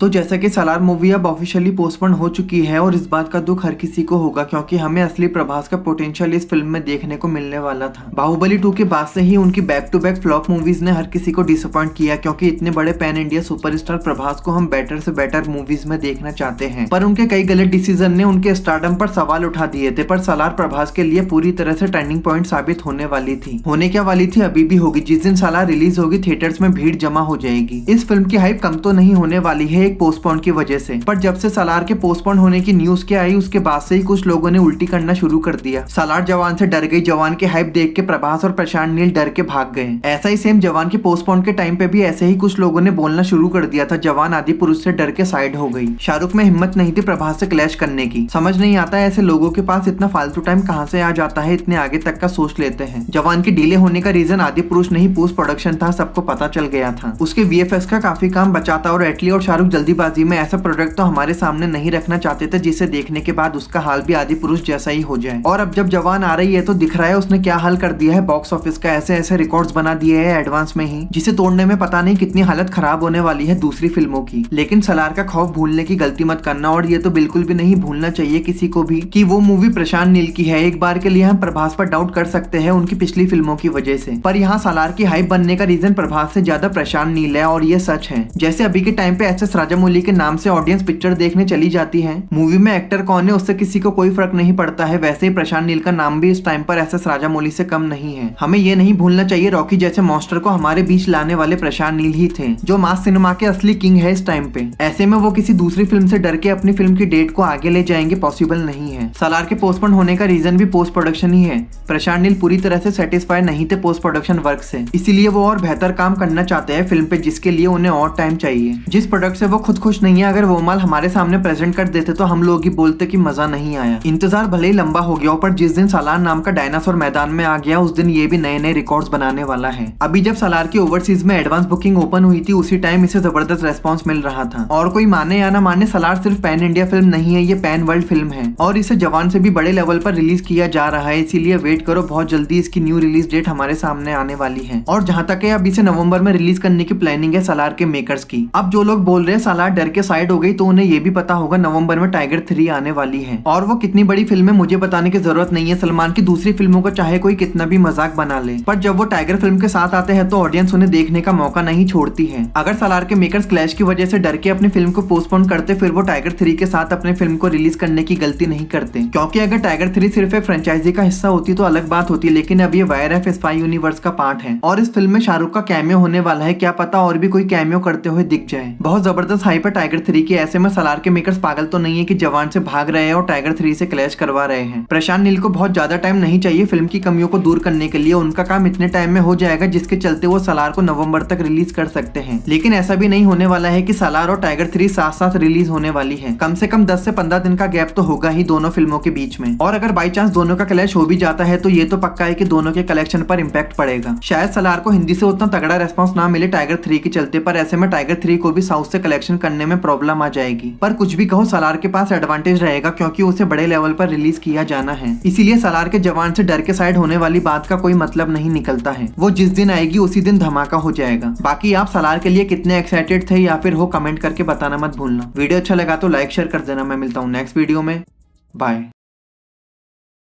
तो जैसा कि सालार मूवी अब ऑफिशियली पोस्टपोन हो चुकी है और इस बात का दुख हर किसी को होगा क्योंकि हमें असली प्रभास का पोटेंशियल इस फिल्म में देखने को मिलने वाला था। बाहुबली 2 के बाद से ही उनकी back to back flop movies ने हर किसी को डिसअपॉइंट किया क्योंकि इतने बड़े पैन इंडिया सुपरस्टार प्रभास को हम बेटर से बेटर मूवीज में देखना चाहते हैं, पर उनके कई गलत डिसीजन ने उनके स्टारडम पर सवाल उठा दिए थे। पर सालार प्रभास के लिए पूरी तरह से टर्निंग पॉइंट साबित होने वाली थी। होने क्या वाली थी अभी भी होगी। जिस दिन सालार रिलीज होगी थिएटर्स में भीड़ जमा हो जाएगी। इस फिल्म की हाइप कम तो नहीं होने वाली है एक पोस्टपोन की वजह से, पर जब से सालार के पोस्टपोन होने की न्यूज क्या आई उसके बाद से ही कुछ लोगों ने उल्टी करना शुरू कर दिया। सालार जवान से डर गई, जवान के हाइप देख के प्रभास और प्रशांत नील डर के भाग गए। ऐसा ही सेम जवान के पोस्टपोन के टाइम पे भी ऐसे ही कुछ लोगों ने बोलना शुरू कर दिया था। जवान आदि पुरुष से डर के साइड हो गई। शाहरुख में हिम्मत नहीं थी प्रभास से क्लैश करने की। समझ नहीं आता है ऐसे लोगों के पास इतना फालतू टाइम कहाँ से आ जाता है, इतने आगे तक का सोच लेते हैं। जवान की डिले होने का रीजन आदि पुरुष नहीं पोस्ट प्रोडक्शन था, सबको पता चल गया था। उसके वीएफएक्स का काफी काम बचा था और एटली और शाहरुख जल्दीबाजी में ऐसा प्रोडक्ट तो हमारे सामने नहीं रखना चाहते थे जिसे देखने के बाद उसका हाल भी आदि पुरुष जैसा ही हो जाए। और अब जब जवान आ रही है तो दिख रहा है उसने क्या हाल कर दिया है बॉक्स ऑफिस का। ऐसे ऐसे रिकॉर्ड्स बना दिए हैं एडवांस में ही, जिसे तोड़ने में पता नहीं कितनी हालत खराब होने वाली है दूसरी फिल्मों की। लेकिन सालार का खौफ भूलने की गलती मत करना, और ये तो बिल्कुल भी नहीं भूलना चाहिए किसी को भी कि वो मूवी प्रशांत नील की है। एक बार के लिए हम प्रभास पर डाउट कर सकते हैं उनकी पिछली फिल्मों की वजह से, पर यहाँ सालार की हाइप बनने का रीजन प्रभास से ज्यादा प्रशांत नील है और ये सच है। जैसे अभी के टाइम पे एसएस राजामौली के नाम से ऑडियंस पिक्चर देखने चली जाती है, मूवी में एक्टर कौन है उससे किसी को कोई फर्क नहीं पड़ता है, वैसे ही प्रशांत नील का नाम भी इस टाइम पर एसएस राजामौली से कम नहीं है। हमें ये नहीं भूलना चाहिए रॉकी जैसे मॉन्स्टर को हमारे बीच लाने वाले प्रशांत नील ही थे, जो मास सिनेमा के असली किंग है इस टाइम पे। ऐसे में वो किसी दूसरी फिल्म से डर के अपनी फिल्म की डेट को आगे ले जाएंगे पॉसिबल नहीं है। सालार के पोस्टपोन होने का रीजन भी पोस्ट प्रोडक्शन ही है। प्रशांत नील पूरी तरह से सेटिस्फाई नहीं थे पोस्ट प्रोडक्शन वर्क से, इसीलिए वो और बेहतर काम करना चाहते हैं फिल्म पे, जिसके लिए उन्हें और टाइम चाहिए। जिस प्रोडक्ट से वो खुद खुश नहीं है, अगर वो माल हमारे सामने प्रेजेंट कर देते तो हम लोग ही बोलते कि मजा नहीं आया। इंतजार भले ही लंबा हो गया, पर जिस दिन सालार नाम का डायनासोर मैदान में आ गया उस दिन ये भी नए नए रिकॉर्ड्स बनाने वाला है। अभी जब सालार की ओवरसीज में एडवांस बुकिंग ओपन हुई थी उसी टाइम इसे जबरदस्त रेस्पॉन्स मिल रहा था। और कोई माने या ना माने, सालार सिर्फ पैन इंडिया फिल्म नहीं है, ये पैन वर्ल्ड फिल्म है और इसे जवान से भी बड़े लेवल पर रिलीज किया जा रहा है। इसीलिए वेट करो, बहुत जल्दी इसकी न्यू रिलीज डेट हमारे सामने आने वाली है। और जहां तक है अब इसे नवंबर में रिलीज करने की प्लानिंग है सालार के मेकर्स की। अब जो लोग बोल रहे हैं सालार डर के साइड हो गई, तो उन्हें ये भी पता होगा नवंबर में टाइगर 3 आने वाली है। और वो कितनी बड़ी फिल्म है मुझे बताने की जरूरत नहीं है। सलमान की दूसरी फिल्मों को चाहे कोई कितना भी मजाक बना ले, पर जब वो टाइगर फिल्म के साथ आते हैं तो ऑडियंस उन्हें देखने का मौका नहीं छोड़ती है। अगर सालार के मेकर्स क्लैश की वजह से डर के अपनी फिल्म को पोस्टपोन करते, फिर वो टाइगर 3 के साथ अपने फिल्म को रिलीज करने की गलती नहीं करते, क्योंकि अगर टाइगर 3 सिर्फ एक फ्रेंचाइजी का हिस्सा होती तो अलग बात होती। लेकिन अब ये वायरएफ स्पाई यूनिवर्स का पार्ट है और इस फिल्म में शाहरुख का कैमियो होने वाला है। क्या पता और भी कोई कैमियो करते हुए दिख जाए। बहुत जबरदस्त हाइप है टाइगर 3 की। ऐसे में सालार के मेकर्स पागल तो नहीं है कि जवान से भाग रहे हैं और टाइगर 3 से क्लैश करवा रहे हैं। प्रशांत नील को बहुत ज्यादा टाइम नहीं चाहिए फिल्म की कमियों को दूर करने के लिए। उनका काम इतने टाइम में हो जाएगा जिसके चलते वो सालार को नवंबर तक रिलीज कर सकते हैं। लेकिन ऐसा भी नहीं होने वाला है कि सालार और टाइगर 3 साथ साथ रिलीज होने वाली है। कम से कम 10 से 15 दिन का गैप तो होगा ही दोनों फिल्मों के बीच में। और अगर बाई चांस दोनों का क्लैश हो भी जाता है तो ये तो पक्का है कि दोनों के कलेक्शन पर इम्पैक्ट पड़ेगा। शायद सालार को हिंदी से उतना तगड़ा रेस्पॉन्स ना मिले टाइगर 3 के चलते, पर ऐसे में टाइगर 3 को भी साउथ से कलेक्शन करने में प्रॉब्लम आ जाएगी। पर कुछ भी कहो, सालार के पास एडवांटेज रहेगा क्योंकि उसे बड़े लेवल पर रिलीज किया जाना है। इसीलिए सालार के जवान से डर के साइड होने वाली बात का कोई मतलब नहीं निकलता है। वो जिस दिन आएगी उसी दिन धमाका हो जाएगा। बाकी आप सालार के लिए कितने एक्साइटेड थे या फिर हो, कमेंट करके बताना मत भूलना। वीडियो अच्छा लगा तो लाइक शेयर कर देना। मैं मिलता हूँ नेक्स्ट वीडियो में। बाय।